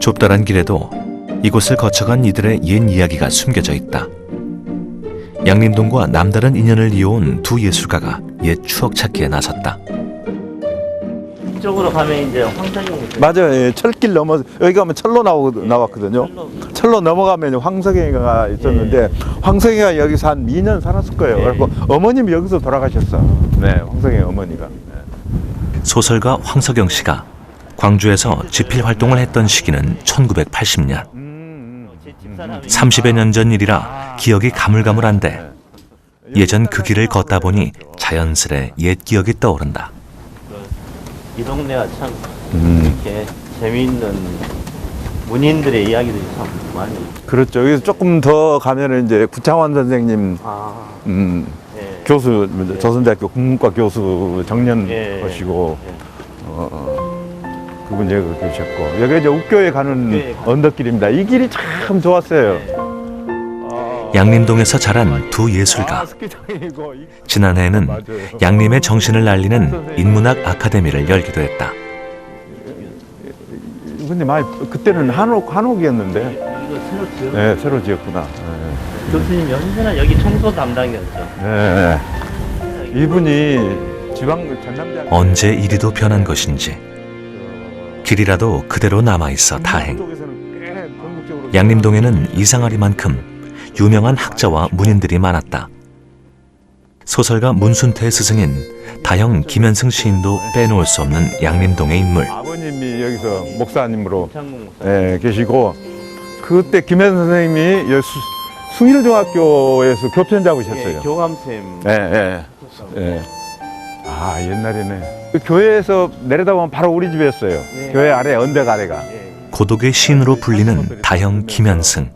좁다란 길에도 이곳을 거쳐간 이들의 옛 이야기가 숨겨져 있다. 양림동과 남다른 인연을 이어온 두 예술가가 옛 추억 찾기에 나섰다. 이쪽으로 가면 이제 황석영. 맞아요. 예, 철길 넘어 여기 가면 철로 나왔거든요. 철로 넘어가면 황석영이가 있었는데 황석영이가 여기서 한 2년 살았을 거예요. 그래서 어머님이 여기서 돌아가셨어. 네, 황석영 어머니가. 네. 소설가 황석영 씨가 광주에서 집필 활동을 했던 시기는 1980년. 30여 년 전 일이라 기억이 가물가물한데 예전 그 길을 걷다 보니 자연스레 옛 기억이 떠오른다. 이 동네가 참 이렇게 재미있는 문인들의 이야기들이 참 많이. 그렇죠. 여기서 조금 더 가면은 이제 구창환 선생님 예. 교수 조선대학교 국문과 교수 정년하시고 그분 여기 계셨고 여기 이제 옥교에 가는 언덕길입니다. 이 길이 참 좋았어요. 양림동에서 자란 두 예술가. 지난해에는 양림의 정신을 날리는 인문학 아카데미를 열기도 했다. 근데 많이 그때는 한옥이었는데. 이거 새로 지었. 네, 새로 지었구나. 네. 교수님이 언제나 여기 청소 담당이었죠. 네. 이분이 전남대학 언제 이리도 변한 것인지 길이라도 그대로 남아있어 다행. 양림동에는 이상하리만큼 유명한 학자와 문인들이 많았다. 소설가 문순태의 스승인 다형 김현승 시인도 빼놓을 수 없는 양림동의 인물. 아버님이 여기서 목사님으로 목사. 계시고 그때 김현승 선생님이 여기 숭일중학교에서 교편 잡으셨어요. 교감쌤. 예. 아 옛날에네. 그 교회에서 내려다보면 바로 우리 집이었어요. 네. 교회 아래 언덕 아래가. 고독의 시인으로 불리는 다형 김현승.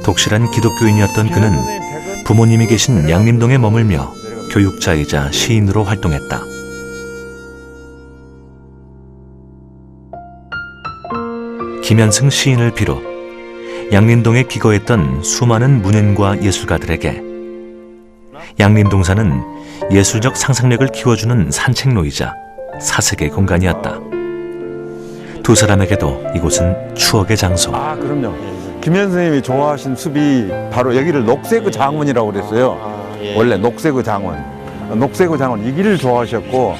독실한 기독교인이었던 그는 부모님이 계신 양림동에 머물며 교육자이자 시인으로 활동했다. 김현승 시인을 비롯 양림동에 기거했던 수많은 문인과 예술가들에게 양림동산은 예술적 상상력을 키워주는 산책로이자 사색의 공간이었다. 두 사람에게도 이곳은 추억의 장소. 아 그럼요. 김현 선생님이 좋아하신 숲이 바로 여기를 녹색의 장원이라고 그랬어요. 원래 녹색의 장원. 녹색의 장원 이 길을 좋아하셨고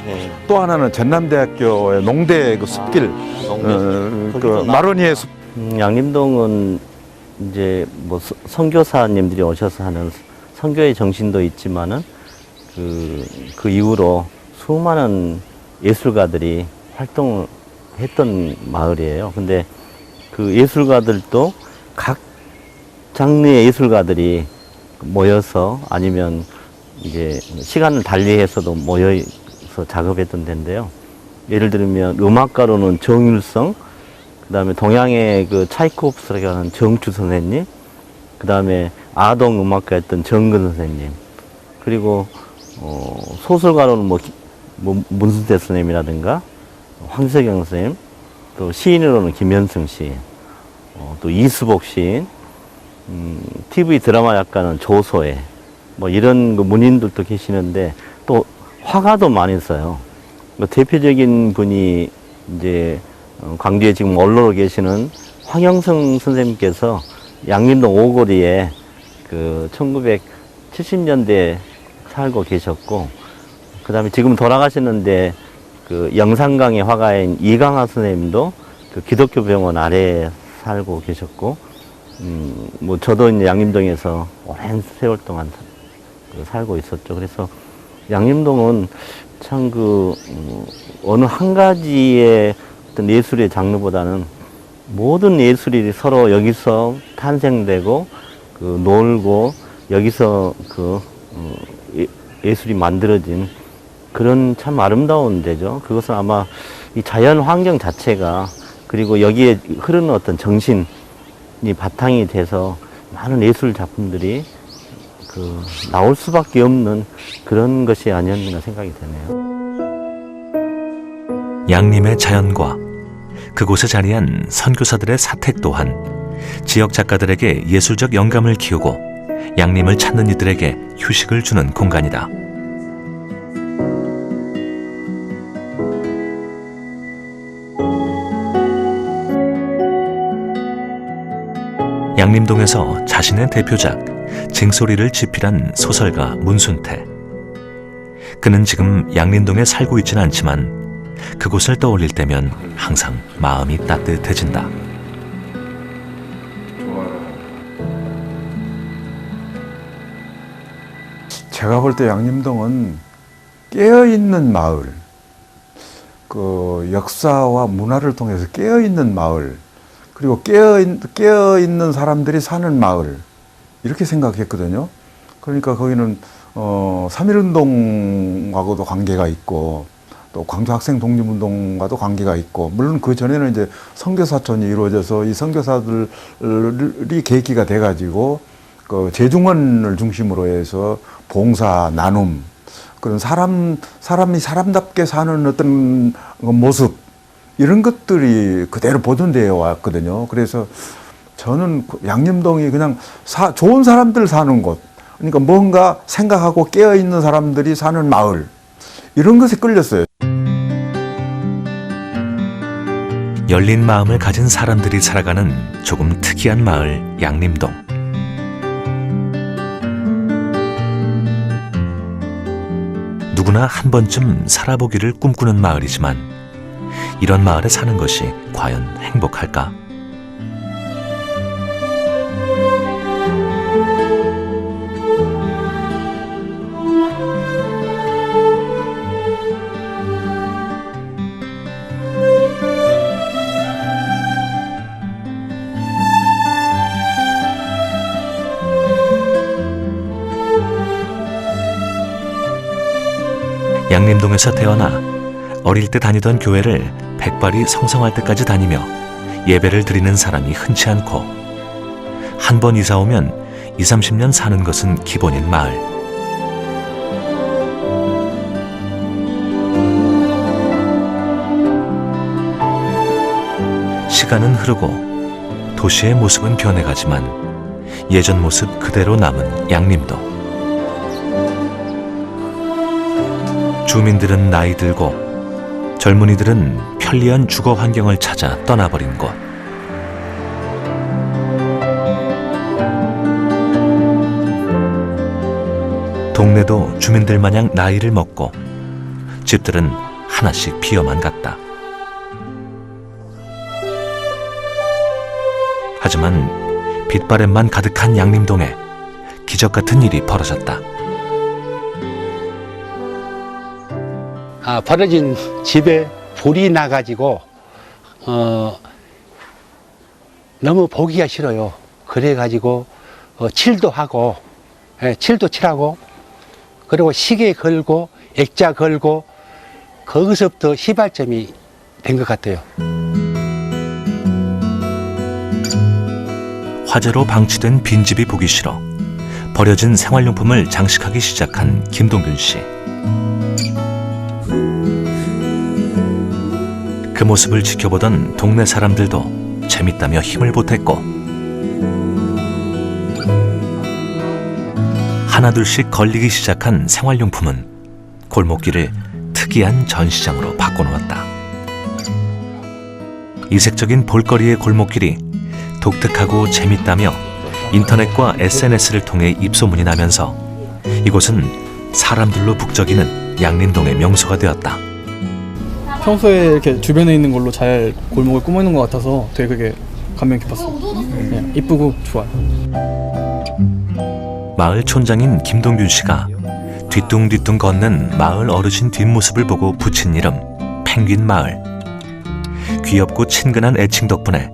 또 하나는 전남대학교의 농대 그 숲길 그 마로니에 숲. 양림동은 이제 뭐 선교사님들이 오셔서 하는 선교의 정신도 있지만은 그 이후로 수많은 예술가들이 활동을 했던 마을이에요. 근데 그 예술가들도 각 장르의 예술가들이 모여서 아니면 이제 시간을 달리해서도 모여서 작업했던 데인데요. 예를 들면 음악가로는 정율성, 그다음에 동양의 그 차이코프스키라고 하는 정추 선생님, 그다음에 아동 음악가였던 정근 선생님, 그리고 소설가로는 뭐 문순태 선생님이라든가 황석영 선생님, 또 시인으로는 김현승 시인, 또 이수복 시인, TV 드라마 작가는 조소혜, 뭐 이런 그 문인들도 계시는데 또 화가도 많이 있어요. 대표적인 분이 이제 광주에 지금 원로로 계시는 황영성 선생님께서 양림동 오거리에 그 1970년대에 살고 계셨고, 그 다음에 지금 돌아가셨는데 그 영산강의 화가인 이강하 선생님도 그 기독교 병원 아래에 살고 계셨고, 뭐 저도 이제 양림동에서 오랜 세월 동안 살고 있었죠. 그래서 양림동은 참 어느 한 가지의 어떤 예술의 장르보다는 모든 예술이 서로 여기서 탄생되고 놀고 여기서 예술이 만들어진 그런 참 아름다운 데죠. 그것은 아마 이 자연 환경 자체가 그리고 여기에 흐르는 어떤 정신이 바탕이 돼서 많은 예술 작품들이 나올 수밖에 없는 그런 것이 아니었나 생각이 되네요. 양림의 자연과 그곳에 자리한 선교사들의 사택 또한 지역 작가들에게 예술적 영감을 키우고 양림을 찾는 이들에게 휴식을 주는 공간이다. 양림동에서 자신의 대표작 징소리를 집필한 소설가 문순태. 그는 지금 양림동에 살고 있지는 않지만 그곳을 떠올릴 때면 항상 마음이 따뜻해진다. 제가 볼 때 양림동은 깨어있는 마을, 그 역사와 문화를 통해서 깨어있는 마을, 그리고 깨어있는 사람들이 사는 마을, 이렇게 생각했거든요. 그러니까 거기는 3.1운동하고도 관계가 있고, 또 광주학생 독립운동과도 관계가 있고, 물론 그 전에는 이제 선교사촌이 이루어져서 이 선교사들이 계기가 돼가지고 그 재중원을 중심으로 해서 봉사, 나눔, 그런 사람이 사람답게 사는 어떤 모습, 이런 것들이 그대로 보존되어 왔거든요. 그래서 저는 양림동이 그냥 좋은 사람들 사는 곳, 그러니까 뭔가 생각하고 깨어있는 사람들이 사는 마을, 이런 것에 끌렸어요. 열린 마음을 가진 사람들이 살아가는 조금 특이한 마을 양림동. 누구나 한 번쯤 살아보기를 꿈꾸는 마을이지만 이런 마을에 사는 것이 과연 행복할까? 양림동에서 태어나 어릴 때 다니던 교회를 백발이 성성할 때까지 다니며 예배를 드리는 사람이 흔치 않고 한 번 이사 오면 20-30년 사는 것은 기본인 마을. 시간은 흐르고 도시의 모습은 변해가지만 예전 모습 그대로 남은 양림동. 주민들은 나이 들고 젊은이들은 편리한 주거 환경을 찾아 떠나버린 곳. 동네도 주민들 마냥 나이를 먹고 집들은 하나씩 비어만 갔다. 하지만 빛바랜만 가득한 양림동에 기적 같은 일이 벌어졌다. 버려진 집에 불이 나가지고 너무 보기가 싫어요. 그래가지고 칠도 하고, 칠도 칠하고, 그리고 시계 걸고 액자 걸고 거기서부터 시발점이 된 것 같아요. 화재로 방치된 빈집이 보기 싫어 버려진 생활용품을 장식하기 시작한 김동균 씨. 그 모습을 지켜보던 동네 사람들도 재밌다며 힘을 보탰고 하나둘씩 걸리기 시작한 생활용품은 골목길을 특이한 전시장으로 바꿔놓았다. 이색적인 볼거리의 골목길이 독특하고 재밌다며 인터넷과 SNS를 통해 입소문이 나면서 이곳은 사람들로 북적이는 양림동의 명소가 되었다. 평소에 이렇게 주변에 있는 걸로 잘 골목을 꾸며놓은 것 같아서 되게 그게 감명 깊었어요. 그냥 이쁘고 좋아요. 마을 촌장인 김동균 씨가 뒤뚱뒤뚱 걷는 마을 어르신 뒷모습을 보고 붙인 이름 펭귄 마을. 귀엽고 친근한 애칭 덕분에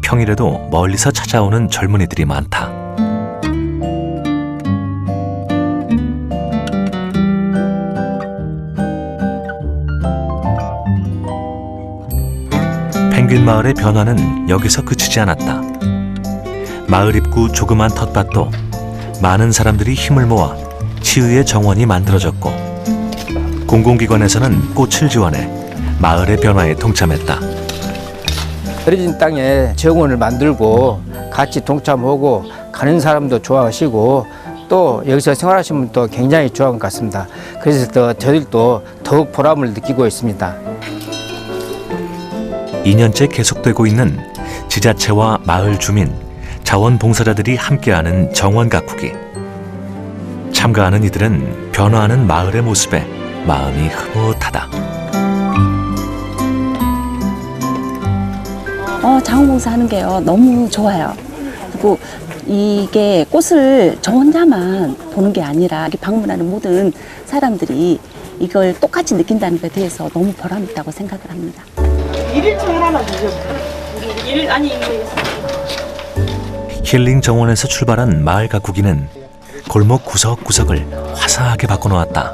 평일에도 멀리서 찾아오는 젊은이들이 많다. 펭귄 마을의 변화는 여기서 그치지 않았다. 마을 입구 조그만 텃밭도 많은 사람들이 힘을 모아 치유의 정원이 만들어졌고 공공기관에서는 꽃을 지원해 마을의 변화에 동참했다. 버려진 땅에 정원을 만들고 같이 동참하고 가는 사람도 좋아하시고 또 여기서 생활하시는 분도 굉장히 좋아하는 것 같습니다. 그래서 저희들도 더욱 보람을 느끼고 있습니다. 2년째 계속되고 있는 지자체와 마을 주민, 자원봉사자들이 함께하는 정원 가꾸기. 참가하는 이들은 변화하는 마을의 모습에 마음이 흐뭇하다. 자원봉사 하는 게요 너무 좋아요. 그리고 이게 꽃을 저 혼자만 보는 게 아니라 이렇게 방문하는 모든 사람들이 이걸 똑같이 느낀다는 것에 대해서 너무 보람 있다고 생각을 합니다. 1일 중 하나만 주세요. 우리 아니 이거 힐링 정원에서 출발한 마을 가꾸기는 골목 구석구석을 화사하게 바꿔놓았다.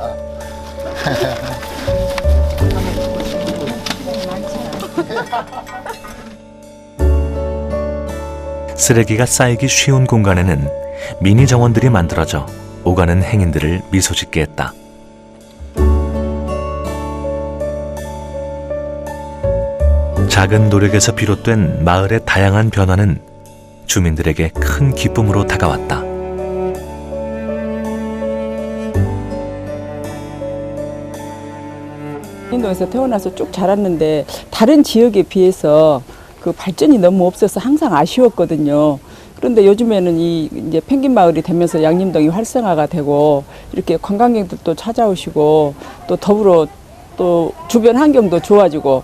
쓰레기가 쌓이기 쉬운 공간에는 미니 정원들이 만들어져 오가는 행인들을 미소짓게 했다. 작은 노력에서 비롯된 마을의 다양한 변화는 주민들에게 큰 기쁨으로 다가왔다. 인도에서 태어나서 쭉 자랐는데 다른 지역에 비해서 그 발전이 너무 없어서 항상 아쉬웠거든요. 그런데 요즘에는 이제 펭귄 마을이 되면서 양림동이 활성화가 되고 이렇게 관광객들도 찾아오시고 또 더불어 또 주변 환경도 좋아지고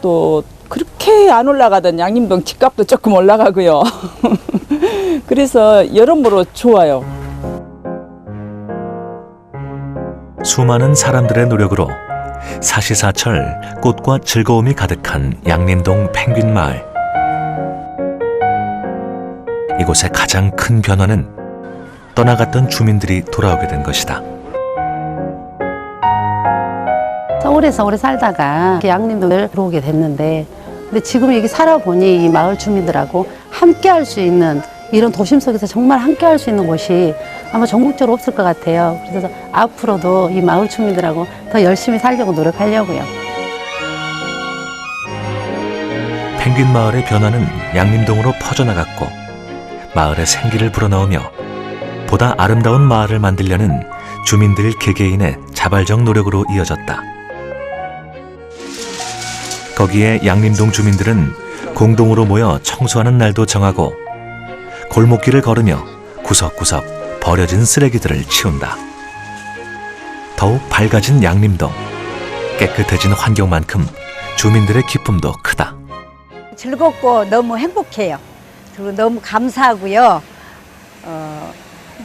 또 그렇게 안 올라가던 양림동 집값도 조금 올라가고요. 그래서 여러모로 좋아요. 수많은 사람들의 노력으로 사시사철 꽃과 즐거움이 가득한 양림동 펭귄 마을. 이곳의 가장 큰 변화는 떠나갔던 주민들이 돌아오게 된 것이다. 서울에서 오래 살다가 양림동을 들어오게 됐는데, 근데 지금 여기 살아보니 이 마을 주민들하고 함께 할 수 있는, 이런 도심 속에서 정말 함께 할 수 있는 곳이 아마 전국적으로 없을 것 같아요. 그래서 앞으로도 이 마을 주민들하고 더 열심히 살려고 노력하려고요. 펭귄 마을의 변화는 양림동으로 퍼져나갔고 마을의 생기를 불어넣으며 보다 아름다운 마을을 만들려는 주민들 개개인의 자발적 노력으로 이어졌다. 거기에 양림동 주민들은 공동으로 모여 청소하는 날도 정하고 골목길을 걸으며 구석구석 버려진 쓰레기들을 치운다. 더욱 밝아진 양림동. 깨끗해진 환경만큼 주민들의 기쁨도 크다. 즐겁고 너무 행복해요. 그리고 너무 감사하고요.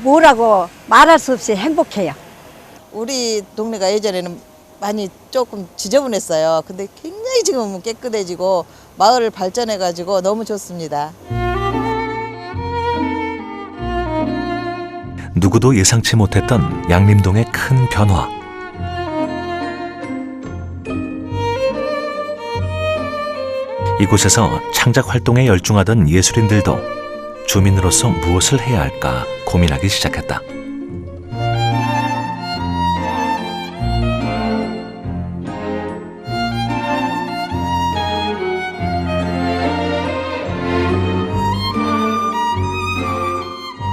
뭐라고 말할 수 없이 행복해요. 우리 동네가 예전에는 많이 조금 지저분했어요. 근데 굉장히 지금은 깨끗해지고 마을을 발전해가지고 너무 좋습니다. 누구도 예상치 못했던 양림동의 큰 변화. 이곳에서 창작 활동에 열중하던 예술인들도 주민으로서 무엇을 해야 할까 고민하기 시작했다.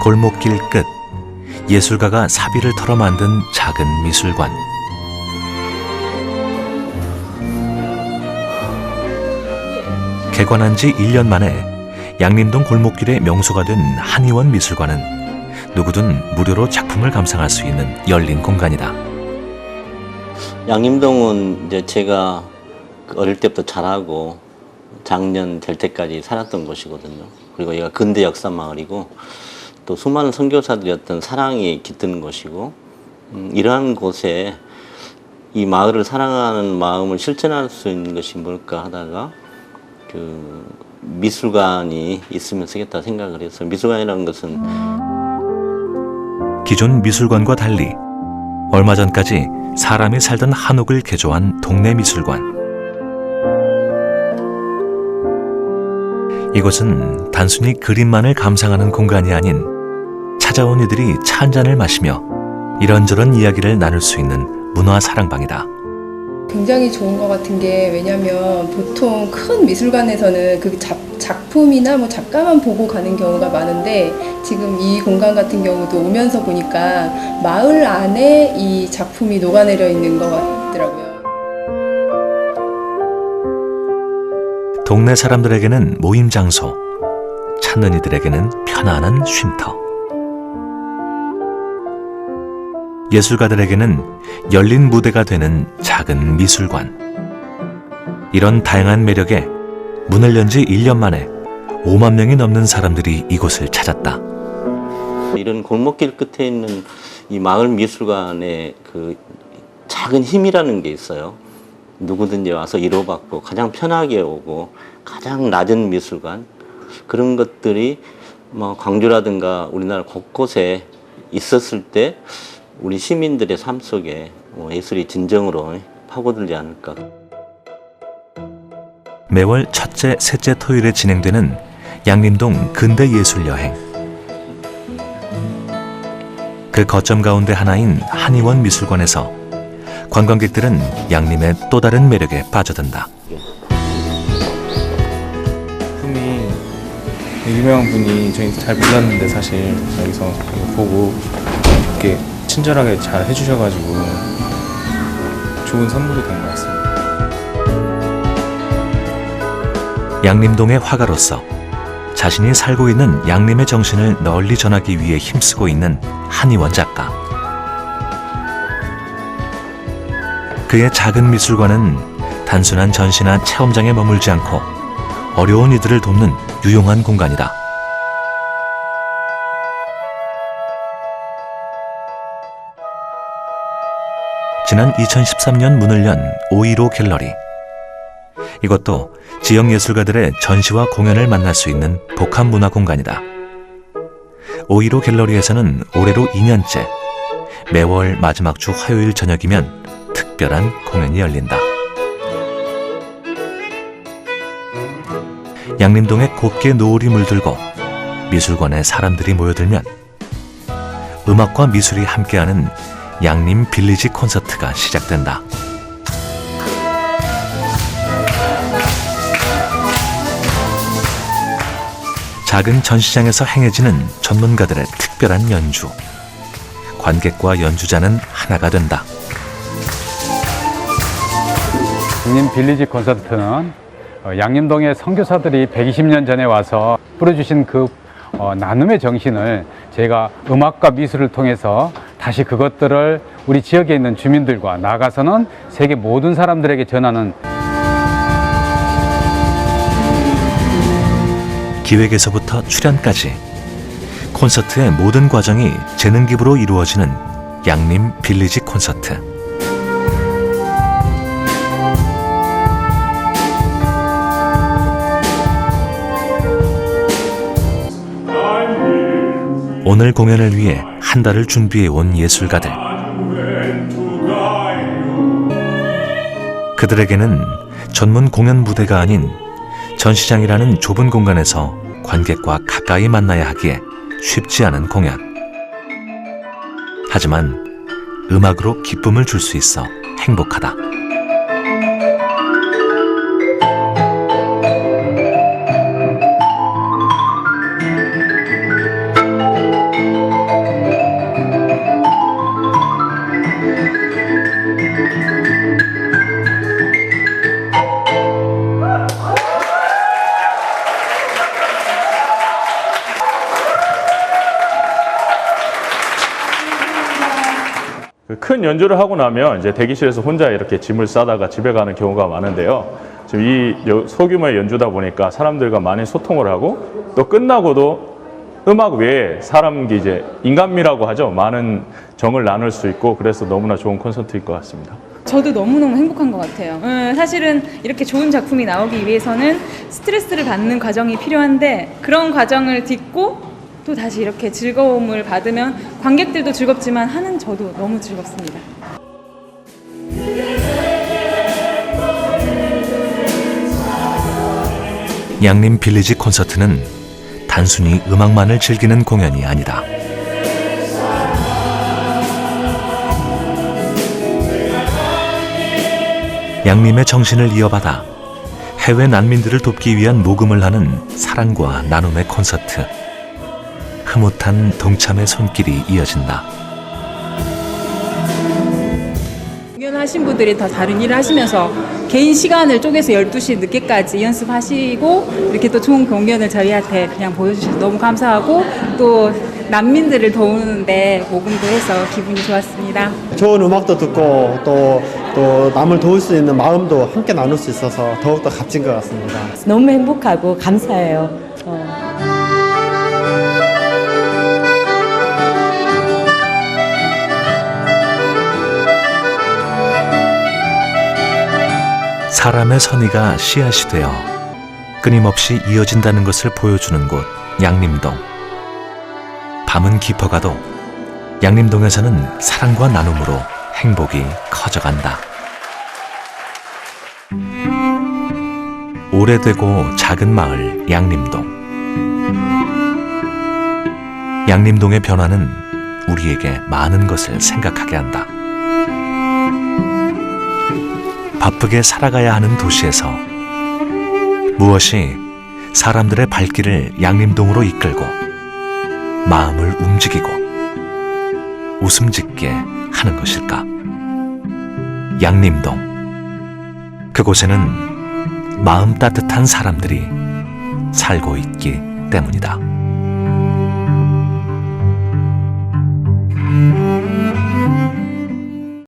골목길 끝, 예술가가 사비를 털어 만든 작은 미술관. 개관한 지 1년 만에 양림동 골목길의 명소가 된 한의원 미술관은 누구든 무료로 작품을 감상할 수 있는 열린 공간이다. 양림동은 이제 제가 어릴 때부터 자라고 장년 될 때까지 살았던 곳이거든요. 그리고 여기가 근대 역사 마을이고 또 수많은 선교사들이 어떤 사랑이 깃드는 곳이고 이러한 곳에 이 마을을 사랑하는 마음을 실천할 수 있는 것이 뭘까 하다가 그 미술관이 있으면 쓰겠다 생각을 했어요. 미술관이라는 것은 기존 미술관과 달리 얼마 전까지 사람이 살던 한옥을 개조한 동네 미술관. 이곳은 단순히 그림만을 감상하는 공간이 아닌 찾아온 이들이 차 한잔을 마시며 이런저런 이야기를 나눌 수 있는 문화 사랑방이다. 굉장히 좋은 것 같은 게, 왜냐면 보통 큰 미술관에서는 그 작품이나 뭐 작가만 보고 가는 경우가 많은데, 지금 이 공간 같은 경우도 오면서 보니까 마을 안에 이 작품이 녹아내려 있는 것 같더라고요. 동네 사람들에게는 모임 장소, 찾는 이들에게는 편안한 쉼터. 예술가들에게는 열린 무대가 되는 작은 미술관. 이런 다양한 매력에 문을 연 지 1년 만에 5만 명이 넘는 사람들이 이곳을 찾았다. 이런 골목길 끝에 있는 이 마을 미술관의 그 작은 힘이라는 게 있어요. 누구든지 와서 위로받고 가장 편하게 오고 가장 낮은 미술관, 그런 것들이 뭐 광주라든가 우리나라 곳곳에 있었을 때 우리 시민들의 삶 속에 예술이 진정으로 파고들지 않을까. 매월 첫째, 셋째 토요일에 진행되는 양림동 근대예술여행. 그 거점 가운데 하나인 한의원 미술관에서 관광객들은 양림의 또 다른 매력에 빠져든다. 분이 유명한 분이 저희 잘 몰랐는데 사실 여기서 이거 보고 이렇게 친절하게 잘 해주셔가지고 좋은 선물이 된 것 같습니다. 양림동의 화가로서 자신이 살고 있는 양림의 정신을 널리 전하기 위해 힘쓰고 있는 한의원 작가. 그의 작은 미술관은 단순한 전시나 체험장에 머물지 않고 어려운 이들을 돕는 유용한 공간이다. 지난 2013년 문을 연 515 갤러리. 이것도 지역 예술가들의 전시와 공연을 만날 수 있는 복합 문화 공간이다. 515 갤러리에서는 올해로 2년째 매월 마지막 주 화요일 저녁이면 특별한 공연이 열린다. 양림동에 곱게 노을이 물들고 미술관에 사람들이 모여들면 음악과 미술이 함께하는 양림 빌리지 콘서트가 시작된다. 작은 전시장에서 행해지는 전문가들의 특별한 연주. 관객과 연주자는 하나가 된다. 양림 빌리지 콘서트는 양림동의 선교사들이 120년 전에 와서 뿌려주신 그 나눔의 정신을 제가 음악과 미술을 통해서 다시 그것들을 우리 지역에 있는 주민들과 나아가서는 세계 모든 사람들에게 전하는. 기획에서부터 출연까지 콘서트의 모든 과정이 재능 기부로 이루어지는 양림 빌리지 콘서트. 오늘 공연을 위해 한 달을 준비해 온 예술가들. 그들에게는 전문 공연 무대가 아닌 전시장이라는 좁은 공간에서 관객과 가까이 만나야 하기에 쉽지 않은 공연. 하지만 음악으로 기쁨을 줄 수 있어 행복하다. 큰 연주를 하고 나면 이제 대기실에서 혼자 이렇게 짐을 싸다가 집에 가는 경우가 많은데요. 지금 이 소규모의 연주다 보니까 사람들과 많이 소통을 하고 또 끝나고도 음악 외에 사람 이제 인간미라고 하죠. 많은 정을 나눌 수 있고 그래서 너무나 좋은 콘서트일 것 같습니다. 저도 너무너무 행복한 것 같아요. 사실은 이렇게 좋은 작품이 나오기 위해서는 스트레스를 받는 과정이 필요한데 그런 과정을 딛고 또 다시 이렇게 즐거움을 받으면 관객들도 즐겁지만 하는 저도 너무 즐겁습니다. 양림 빌리지 콘서트는 단순히 음악만을 즐기는 공연이 아니다. 양림의 정신을 이어받아 해외 난민들을 돕기 위한 모금을 하는 사랑과 나눔의 콘서트. 흐뭇한 동참의 손길이 이어진다. 하신 분들이 다 다른 일을 하시면서 개인 시간을 쪼개서 12시 늦게까지 연습하시고 이렇게 또 좋은 공연을 저희한테 그냥 보여주셔서 너무 감사하고 또 난민들을 도우는데 모금도 해서 기분이 좋았습니다. 좋은 음악도 듣고 또 남을 도울 수 있는 마음도 함께 나눌 수 있어서 더욱더 값진 것 같습니다. 너무 행복하고 감사해요. 사람의 선의가 씨앗이 되어 끊임없이 이어진다는 것을 보여주는 곳 양림동. 밤은 깊어가도 양림동에서는 사랑과 나눔으로 행복이 커져간다. 오래되고 작은 마을 양림동. 양림동의 변화는 우리에게 많은 것을 생각하게 한다. 바쁘게 살아가야 하는 도시에서 무엇이 사람들의 발길을 양림동으로 이끌고 마음을 움직이고 웃음 짓게 하는 것일까? 양림동. 그곳에는 마음 따뜻한 사람들이 살고 있기 때문이다.